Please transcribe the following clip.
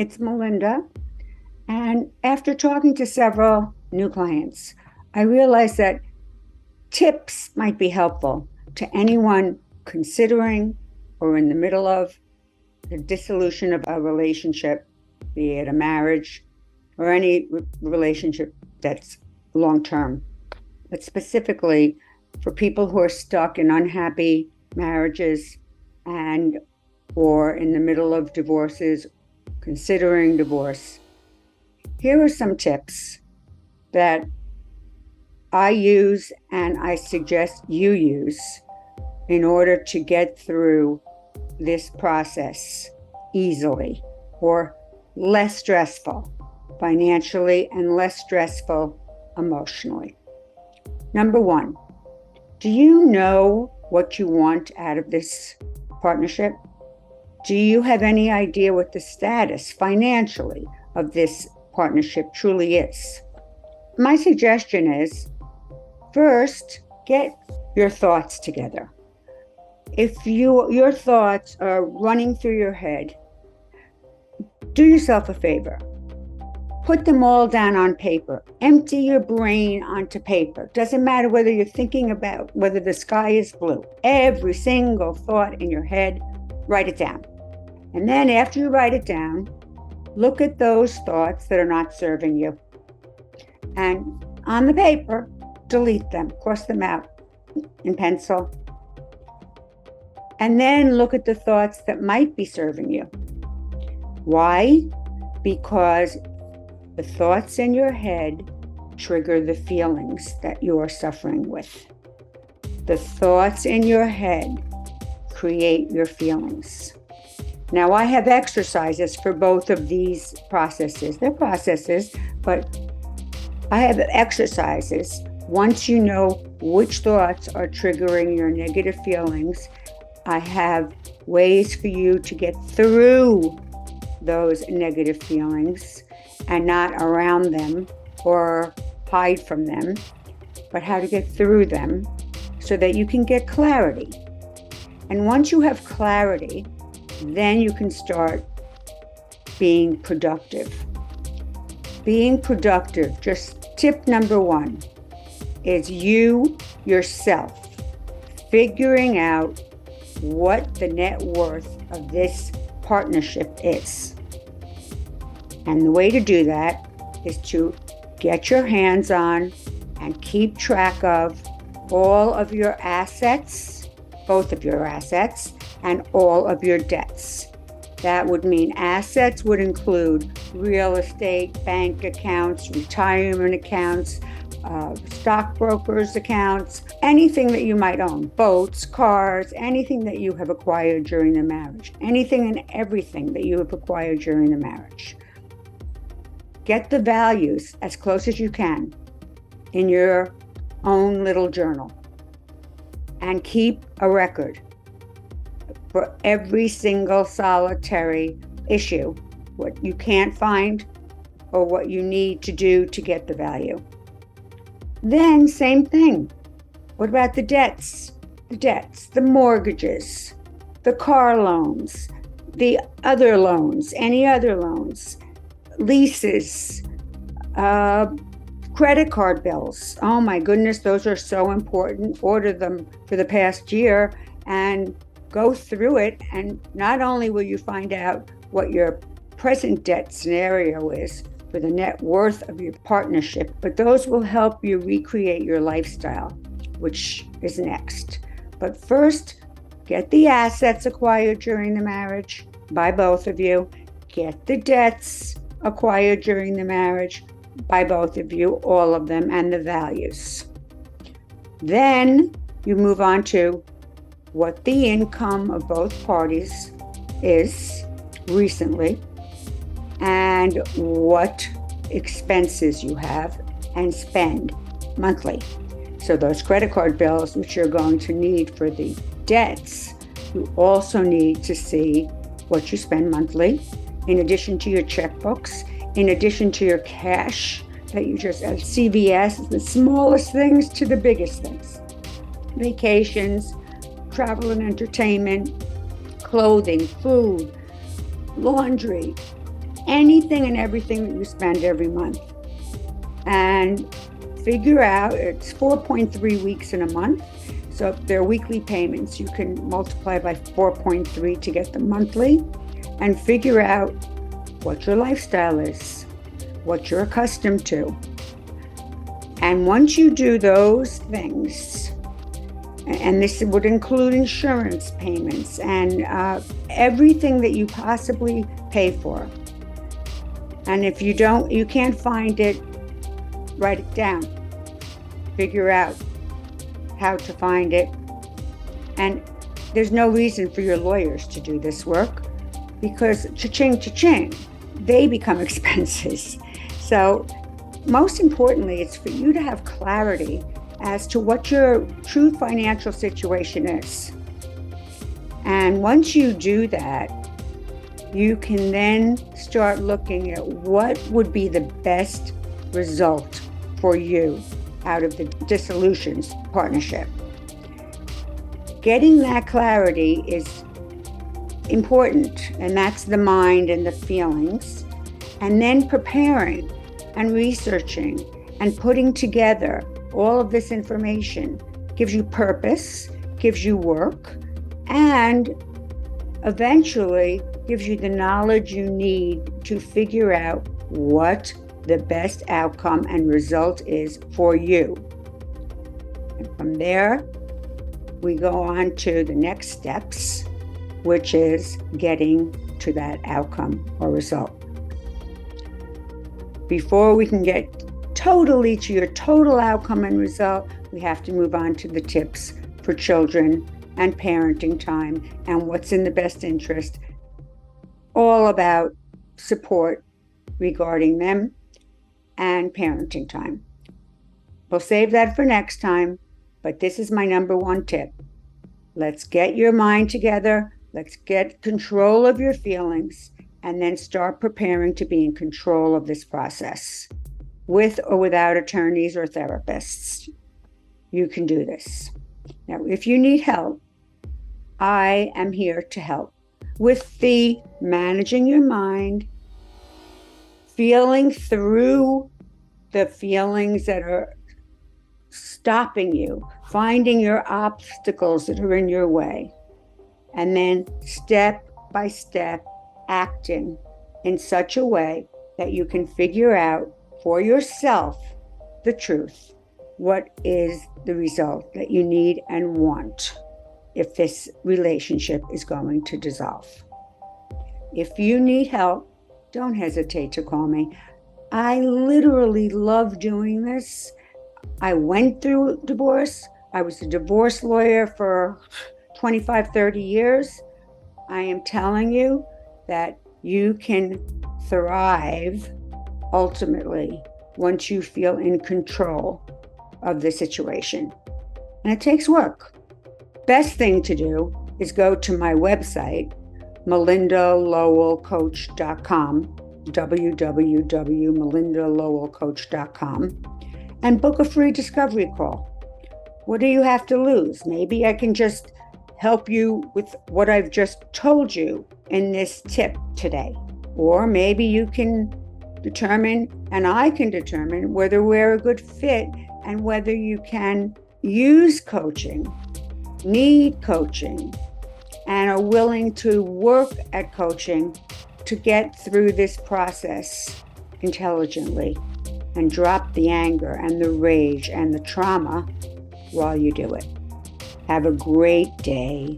It's Melinda. And after talking to several new clients, I realized that tips might be helpful to anyone considering or in the middle of the dissolution of a relationship, be it a marriage or any relationship that's long term, but specifically for people who are stuck in unhappy marriages and or in the middle of divorces, considering divorce. Here are some tips that I use and I suggest you use in order to get through this process easily or less stressful financially and less stressful emotionally. Number one, do you know what you want out of this partnership? Do you have any idea what the status financially of this partnership truly is? My suggestion is, first, get your thoughts together. If your thoughts are running through your head, do yourself a favor. Put them all down on paper. Empty your brain onto paper. Doesn't matter whether you're thinking about whether the sky is blue. Every single thought in your head, write it down. And then after you write it down, look at those thoughts that are not serving you. And on the paper, delete them, cross them out in pencil. And then look at the thoughts that might be serving you. Why? Because the thoughts in your head trigger the feelings that you are suffering with. The thoughts in your head create your feelings. Now, I have exercises for both of these processes. They're processes, but I have exercises. Once you know which thoughts are triggering your negative feelings, I have ways for you to get through those negative feelings and not around them or hide from them, but how to get through them so that you can get clarity. And once you have clarity, then you can start being productive. Being productive, just tip number one, is you yourself figuring out what the net worth of this partnership is. And the way to do that is to get your hands on and keep track of all of your assets, both of your assets, and all of your debts. That would mean assets would include real estate, bank accounts, retirement accounts, stockbrokers accounts, anything that you might own, boats, cars, anything that you have acquired during the marriage, anything and everything that you have acquired during the marriage. Get the values as close as you can in your own little journal and keep a record for every single solitary issue, what you can't find or what you need to do to get the value. Then same thing. What about the debts? The mortgages, the car loans, the other loans, any other loans, leases, credit card bills. Oh my goodness, those are so important. Order them for the past year and go through it. And not only will you find out what your present debt scenario is for the net worth of your partnership, but those will help you recreate your lifestyle, which is next. But first, get the assets acquired during the marriage by both of you. Get the debts acquired during the marriage by both of you, all of them, and the values. Then you move on to what the income of both parties is recently and what expenses you have and spend monthly. So those credit card bills, which you're going to need for the debts, you also need to see what you spend monthly, in addition to your checkbooks, in addition to your cash that you just at CVS, the smallest things to the biggest things. Vacations, travel and entertainment, clothing, food, laundry, anything and everything that you spend every month and figure out, it's 4.3 weeks in a month. So if they're weekly payments, you can multiply by 4.3 to get the monthly and figure out what your lifestyle is, what you're accustomed to. And once you do those things, and this would include insurance payments and everything that you possibly pay for. And if you can't find it, write it down. Figure out how to find it. And there's no reason for your lawyers to do this work because cha-ching, cha-ching, they become expenses. So most importantly, it's for you to have clarity as to what your true financial situation is. And once you do that, you can then start looking at what would be the best result for you out of the dissolutions partnership. Getting that clarity is important, and that's the mind and the feelings. And then preparing and researching and putting together all of this information gives you purpose, gives you work, and eventually gives you the knowledge you need to figure out what the best outcome and result is for you. And from there, we go on to the next steps, which is getting to that outcome or result. Before we can get totally to your total outcome and result, we have to move on to the tips for children and parenting time and what's in the best interest, all about support regarding them and parenting time. We'll save that for next time, but this is my number one tip. Let's get your mind together, let's get control of your feelings, and then start preparing to be in control of this process. With or without attorneys or therapists, you can do this. Now, if you need help, I am here to help with the managing your mind, feeling through the feelings that are stopping you, finding your obstacles that are in your way, and then step by step acting in such a way that you can figure out for yourself the truth. What is the result that you need and want if this relationship is going to dissolve? If you need help, don't hesitate to call me. I literally love doing this. I went through divorce. I was a divorce lawyer for 25, 30 years. I am telling you that you can thrive ultimately once you feel in control of the situation. And it takes work. Best thing to do is go to my website, melindalowellcoach.com, www.melindalowellcoach.com, and book a free discovery call. What do you have to lose? Maybe I can just help you with what I've just told you in this tip today. Or maybe you can determine, and I can determine, whether we're a good fit and whether you can use coaching, need coaching, and are willing to work at coaching to get through this process intelligently and drop the anger and the rage and the trauma while you do it. Have a great day.